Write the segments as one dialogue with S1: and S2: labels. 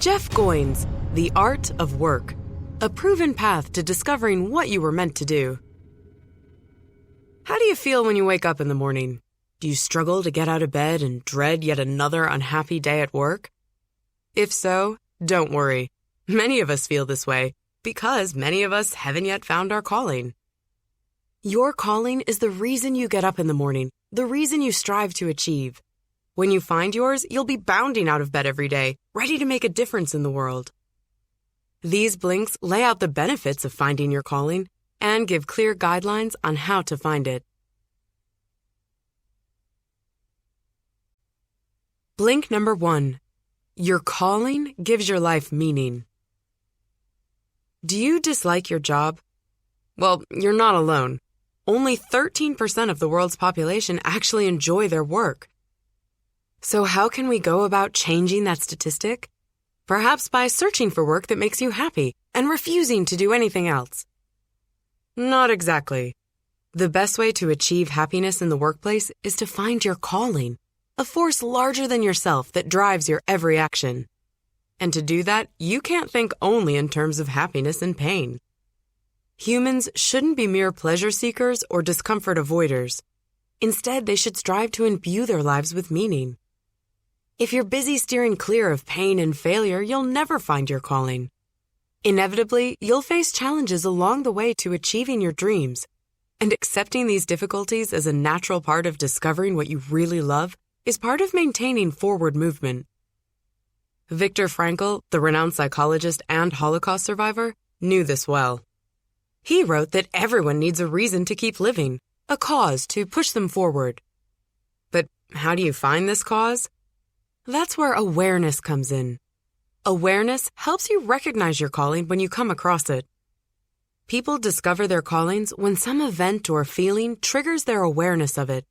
S1: Jeff Goins, The Art of Work, a proven path to discovering what you were meant to do. How do you feel when you wake up in the morning? Do you struggle to get out of bed and dread yet another unhappy day at work? If so, don't worry. Many of us feel this way because many of us haven't yet found our calling. Your calling is the reason you get up in the morning, the reason you strive to achieve. When you find yours, you'll be bounding out of bed every day, ready to make a difference in the world. These blinks lay out the benefits of finding your calling and give clear guidelines on how to find it. Blink number 1. Your calling gives your life meaning. Do you dislike your job? Well, you're not alone. Only 13% of the world's population actually enjoy their work. So how can we go about changing that statistic? Perhaps by searching for work that makes you happy and refusing to do anything else. Not exactly. The best way to achieve happiness in the workplace is to find your calling, a force larger than yourself that drives your every action. And to do that, you can't think only in terms of happiness and pain. Humans shouldn't be mere pleasure seekers or discomfort avoiders. Instead, they should strive to imbue their lives with meaning. If you're busy steering clear of pain and failure, you'll never find your calling. Inevitably, you'll face challenges along the way to achieving your dreams, and accepting these difficulties as a natural part of discovering what you really love is part of maintaining forward movement. Viktor Frankl, the renowned psychologist and Holocaust survivor, knew this well. He wrote that everyone needs a reason to keep living, a cause to push them forward. But how do you find this cause? That's where awareness comes in. Awareness helps you recognize your calling when you come across it. People discover their callings when some event or feeling triggers their awareness of it.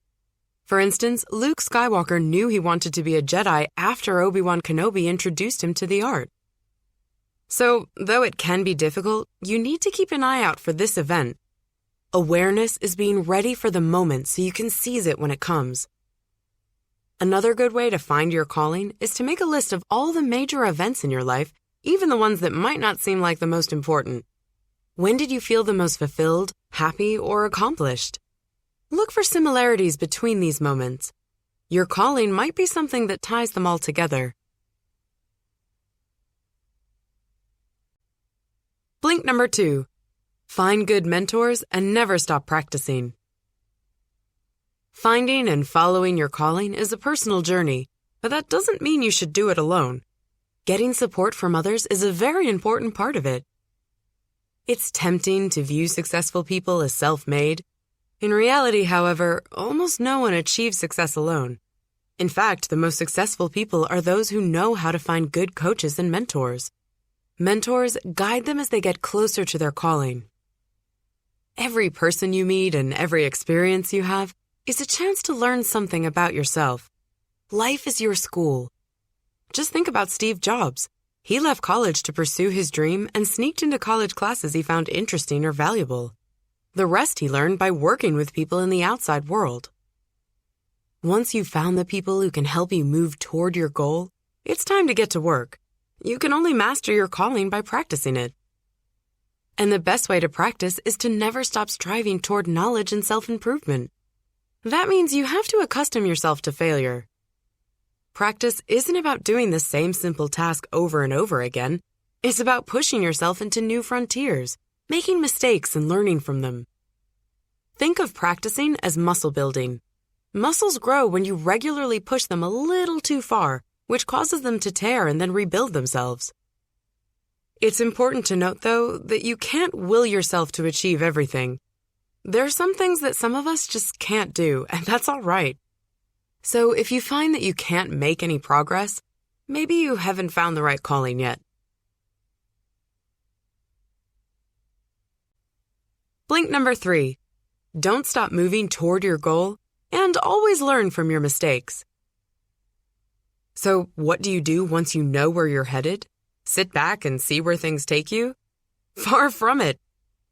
S1: For instance, Luke Skywalker knew he wanted to be a Jedi after Obi-Wan Kenobi introduced him to the art. So, though it can be difficult, you need to keep an eye out for this event. Awareness is being ready for the moment so you can seize it when it comes. Another good way to find your calling is to make a list of all the major events in your life, even the ones that might not seem like the most important. When did you feel the most fulfilled, happy, or accomplished? Look for similarities between these moments. Your calling might be something that ties them all together. Blink number 2. Find good mentors and never stop practicing. Finding and following your calling is a personal journey, but that doesn't mean you should do it alone. Getting support from others is a very important part of it. It's tempting to view successful people as self-made. In reality, however, almost no one achieves success alone. In fact, the most successful people are those who know how to find good coaches and mentors. Mentors guide them as they get closer to their calling. Every person you meet and every experience you have is a chance to learn something about yourself. Life is your school. Just think about Steve Jobs. He left college to pursue his dream and sneaked into college classes he found interesting or valuable. The rest he learned by working with people in the outside world. Once you've found the people who can help you move toward your goal, it's time to get to work. You can only master your calling by practicing it. And the best way to practice is to never stop striving toward knowledge and self-improvement. That means you have to accustom yourself to failure. Practice isn't about doing the same simple task over and over again. It's about pushing yourself into new frontiers, making mistakes and learning from them. Think of practicing as muscle building. Muscles grow when you regularly push them a little too far, which causes them to tear and then rebuild themselves. It's important to note, though, that you can't will yourself to achieve everything. There are some things that some of us just can't do, and that's all right. So if you find that you can't make any progress, maybe you haven't found the right calling yet. Blink number 3. Don't stop moving toward your goal, and always learn from your mistakes. So what do you do once you know where you're headed? Sit back and see where things take you? Far from it.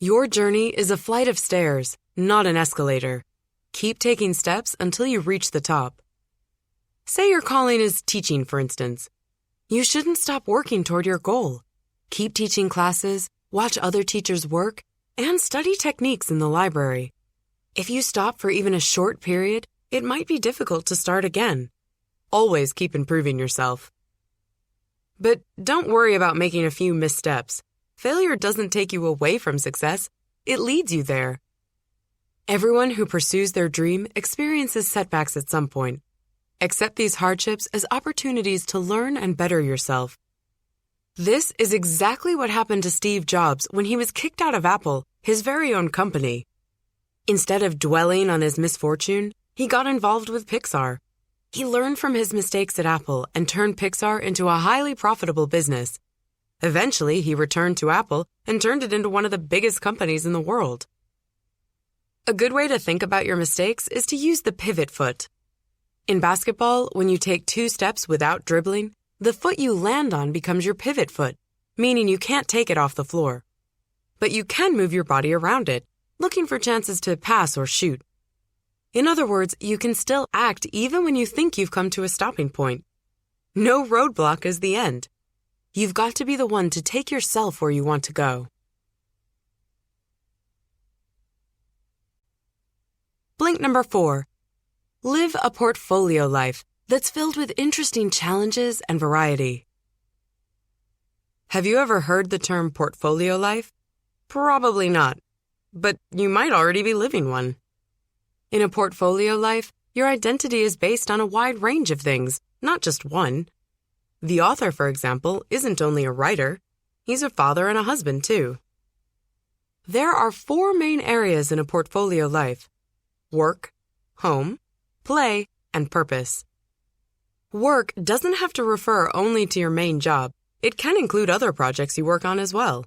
S1: Your journey is a flight of stairs, not an escalator. Keep taking steps until you reach the top. Say your calling is teaching, for instance. You shouldn't stop working toward your goal. Keep teaching classes, watch other teachers work, and study techniques in the library. If you stop for even a short period, it might be difficult to start again. Always keep improving yourself. But don't worry about making a few missteps. Failure doesn't take you away from success, it leads you there. Everyone who pursues their dream experiences setbacks at some point. Accept these hardships as opportunities to learn and better yourself. This is exactly what happened to Steve Jobs when he was kicked out of Apple, his very own company. Instead of dwelling on his misfortune, he got involved with Pixar. He learned from his mistakes at Apple and turned Pixar into a highly profitable business. Eventually, he returned to Apple and turned it into one of the biggest companies in the world. A good way to think about your mistakes is to use the pivot foot. In basketball, when you take 2 steps without dribbling, the foot you land on becomes your pivot foot, meaning you can't take it off the floor. But you can move your body around it, looking for chances to pass or shoot. In other words, you can still act even when you think you've come to a stopping point. No roadblock is the end. You've got to be the one to take yourself where you want to go. Blink number 4. Live a portfolio life that's filled with interesting challenges and variety. Have you ever heard the term portfolio life? Probably not, but you might already be living one. In a portfolio life, your identity is based on a wide range of things, not just one. The author, for example, isn't only a writer, he's a father and a husband too. There are 4 main areas in a portfolio life: work, home, play, and purpose. Work doesn't have to refer only to your main job. It can include other projects you work on as well.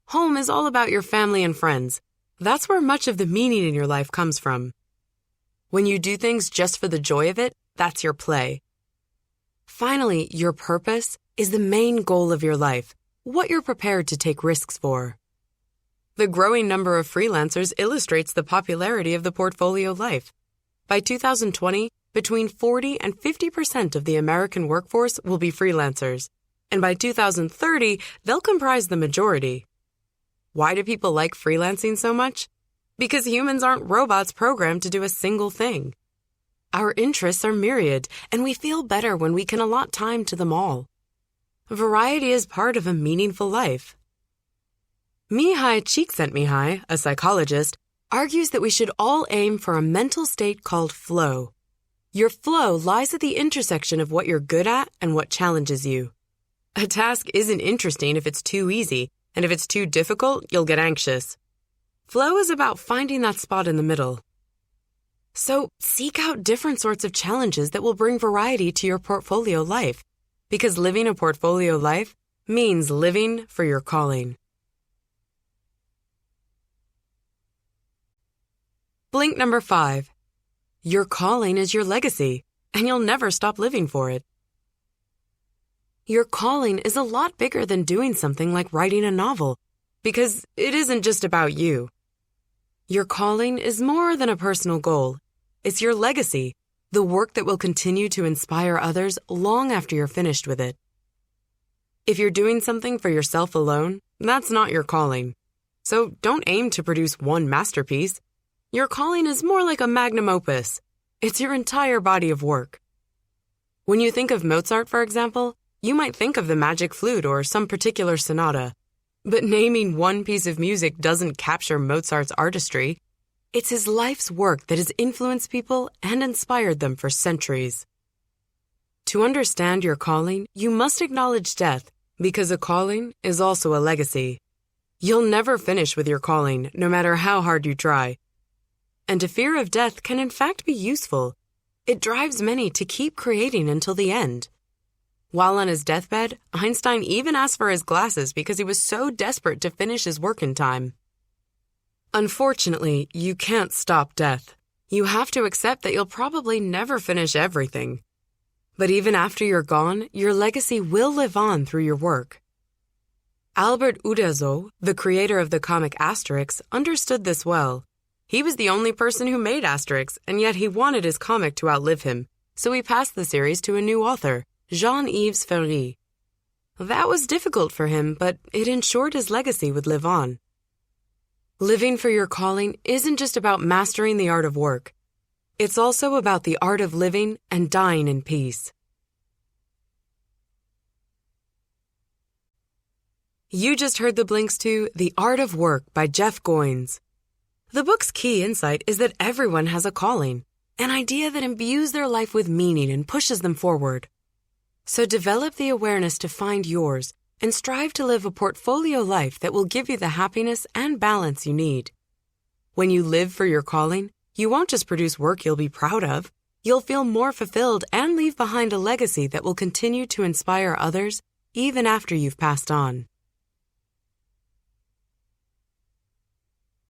S1: Home is all about your family and friends. That's where much of the meaning in your life comes from. When you do things just for the joy of it, that's your play. Finally, your purpose is the main goal of your life, what you're prepared to take risks for. The growing number of freelancers illustrates the popularity of the portfolio life. By 2020, between 40 and 50% of the American workforce will be freelancers, and by 2030, they'll comprise the majority. Why do people like freelancing so much? Because humans aren't robots programmed to do a single thing. Our interests are myriad, and we feel better when we can allot time to them all. Variety is part of a meaningful life. Mihai Csikszentmihalyi, a psychologist, argues that we should all aim for a mental state called flow. Your flow lies at the intersection of what you're good at and what challenges you. A task isn't interesting if it's too easy, and if it's too difficult, you'll get anxious. Flow is about finding that spot in the middle. So seek out different sorts of challenges that will bring variety to your portfolio life, because living a portfolio life means living for your calling. Blink number 5. Your calling is your legacy, and you'll never stop living for it. Your calling is a lot bigger than doing something like writing a novel, because it isn't just about you. Your calling is more than a personal goal. It's your legacy, the work that will continue to inspire others long after you're finished with it. If you're doing something for yourself alone, that's not your calling. So don't aim to produce one masterpiece. Your calling is more like a magnum opus. It's your entire body of work. When you think of Mozart, for example, you might think of the magic flute or some particular sonata. But naming one piece of music doesn't capture Mozart's artistry. It's his life's work that has influenced people and inspired them for centuries. To understand your calling, you must acknowledge death, because a calling is also a legacy. You'll never finish with your calling, no matter how hard you try. And a fear of death can in fact be useful. It drives many to keep creating until the end. While on his deathbed, Einstein even asked for his glasses because he was so desperate to finish his work in time. Unfortunately, you can't stop death. You have to accept that you'll probably never finish everything. But even after you're gone, your legacy will live on through your work. Albert Uderzo, the creator of the comic Asterix, understood this well. He was the only person who made Asterix, and yet he wanted his comic to outlive him, so he passed the series to a new author, Jean-Yves Ferry. That was difficult for him, but it ensured his legacy would live on. Living for your calling isn't just about mastering the art of work. It's also about the art of living and dying in peace. You just heard the blinks to The Art of Work by Jeff Goins. The book's key insight is that everyone has a calling, an idea that imbues their life with meaning and pushes them forward. So develop the awareness to find yours and strive to live a portfolio life that will give you the happiness and balance you need. When you live for your calling, you won't just produce work you'll be proud of. You'll feel more fulfilled and leave behind a legacy that will continue to inspire others even after you've passed on.